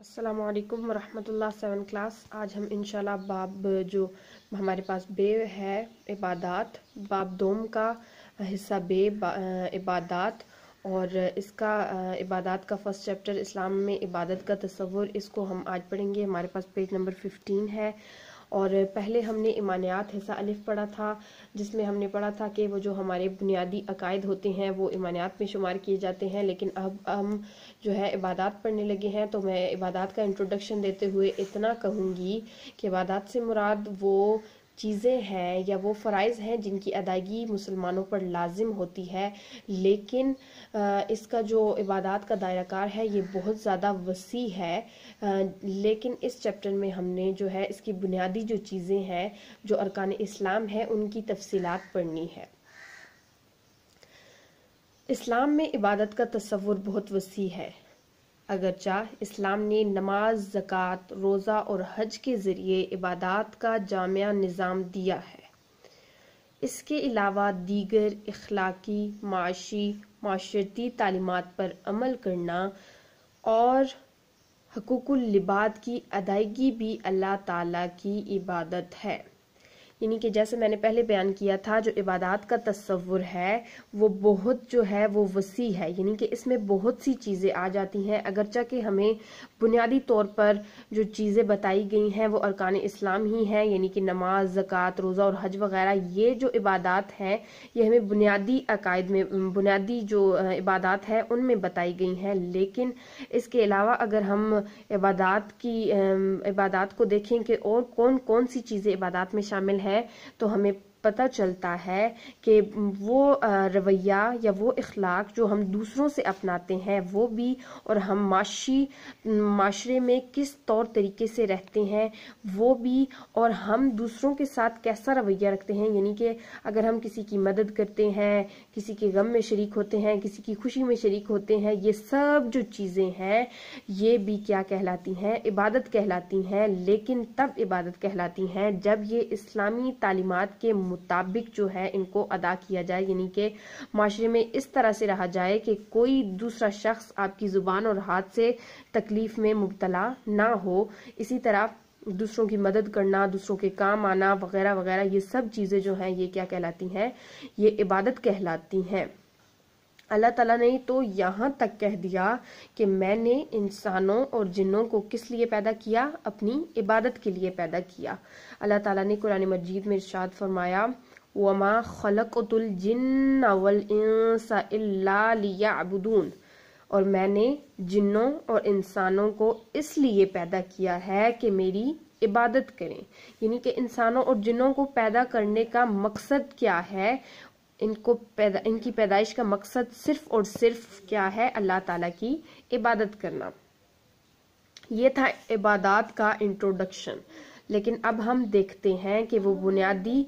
السلام علیکم ورحمۃ اللہ 7 کلاس. آج ہم انشاءاللہ باب جو ہمارے پاس بے ہے عبادات، باب دوم کا حصہ بے عبادات، اور اس کا عبادات کا فرسٹ چیپٹر اسلام میں عبادت کا تصور، اس کو ہم آج پڑھیں گے. ہمارے پاس پیج نمبر 15 ہے. اور پہلے ہم نے ایمانیات حصہ الف پڑھا تھا، جس میں ہم نے پڑھا تھا کہ وہ جو ہمارے بنیادی عقائد ہوتے ہیں وہ ایمانیات میں شمار کیے جاتے ہیں. لیکن اب ہم جو ہے عبادات پڑھنے لگے ہیں، تو میں عبادات کا انٹروڈکشن دیتے ہوئے اتنا کہوں گی کہ عبادات سے مراد وہ چیزیں ہیں یا وہ فرائض ہیں جن کی ادائیگی مسلمانوں پر لازم ہوتی ہے، لیکن اس کا جو عبادات کا دائرہ کار ہے یہ بہت زیادہ وسیع ہے. لیکن اس چیپٹر میں ہم نے جو ہے اس کی بنیادی جو چیزیں ہیں جو ارکان اسلام ہیں ان کی تفصیلات پڑھنی ہے. اسلام میں عبادت کا تصور بہت وسیع ہے. اگرچہ اسلام نے نماز، زکوٰۃ، روزہ اور حج کے ذریعے عبادات کا جامع نظام دیا ہے، اس کے علاوہ دیگر اخلاقی، معاشی، معاشرتی تعلیمات پر عمل کرنا اور حقوق العباد کی ادائیگی بھی اللہ تعالیٰ کی عبادت ہے. یعنی کہ جیسے میں نے پہلے بیان کیا تھا، جو عبادات کا تصور ہے وہ بہت جو ہے وہ وسیع ہے، یعنی کہ اس میں بہت سی چیزیں آ جاتی ہیں. اگرچہ کہ ہمیں بنیادی طور پر جو چیزیں بتائی گئی ہیں وہ ارکان اسلام ہی ہیں، یعنی کہ نماز، زکوٰۃ، روزہ اور حج وغیرہ، یہ جو عبادات ہیں یہ ہمیں بنیادی عقائد میں، بنیادی جو عبادات ہیں ان میں بتائی گئی ہیں. لیکن اس کے علاوہ اگر ہم عبادات کو دیکھیں کہ اور کون کون سی چیزیں عبادات میں شامل ہیں، تو ہمیں پتہ چلتا ہے کہ وہ رویہ یا وہ اخلاق جو ہم دوسروں سے اپناتے ہیں وہ بھی، اور ہم معاشرے میں کس طور طریقے سے رہتے ہیں وہ بھی، اور ہم دوسروں کے ساتھ کیسا رویہ رکھتے ہیں. یعنی کہ اگر ہم کسی کی مدد کرتے ہیں، کسی کے غم میں شریک ہوتے ہیں، کسی کی خوشی میں شریک ہوتے ہیں، یہ سب جو چیزیں ہیں یہ بھی کیا کہلاتی ہیں؟ عبادت کہلاتی ہیں. لیکن تب عبادت کہلاتی ہیں جب یہ اسلامی تعلیمات کے مطابق جو ہے ان کو ادا کیا جائے، یعنی کہ معاشرے میں اس طرح سے رہا جائے کہ کوئی دوسرا شخص آپ کی زبان اور ہاتھ سے تکلیف میں مبتلا نہ ہو. اسی طرح دوسروں کی مدد کرنا، دوسروں کے کام آنا وغیرہ وغیرہ، یہ سب چیزیں جو ہیں یہ کیا کہلاتی ہیں؟ یہ عبادت کہلاتی ہیں. اللہ تعالیٰ نے تو یہاں تک کہہ دیا کہ میں نے انسانوں اور جنوں کو کس لیے پیدا کیا؟ اپنی عبادت کے لیے پیدا کیا. اللہ تعالیٰ نے قرآن مجید میں ارشاد فرمایا، وَمَا خَلَقْتُ الْجِنَّ وَالْإِنسَ إِلَّا لِيَعْبُدُونَ، اور میں نے جنوں اور انسانوں کو اس لیے پیدا کیا ہے کہ میری عبادت کریں. یعنی کہ انسانوں اور جنوں کو پیدا کرنے کا مقصد کیا ہے؟ ان کی پیدائش کا مقصد صرف اور صرف کیا ہے؟ اللہ تعالیٰ کی عبادت کرنا. یہ تھا عبادات کا انٹروڈکشن. لیکن اب ہم دیکھتے ہیں کہ وہ بنیادی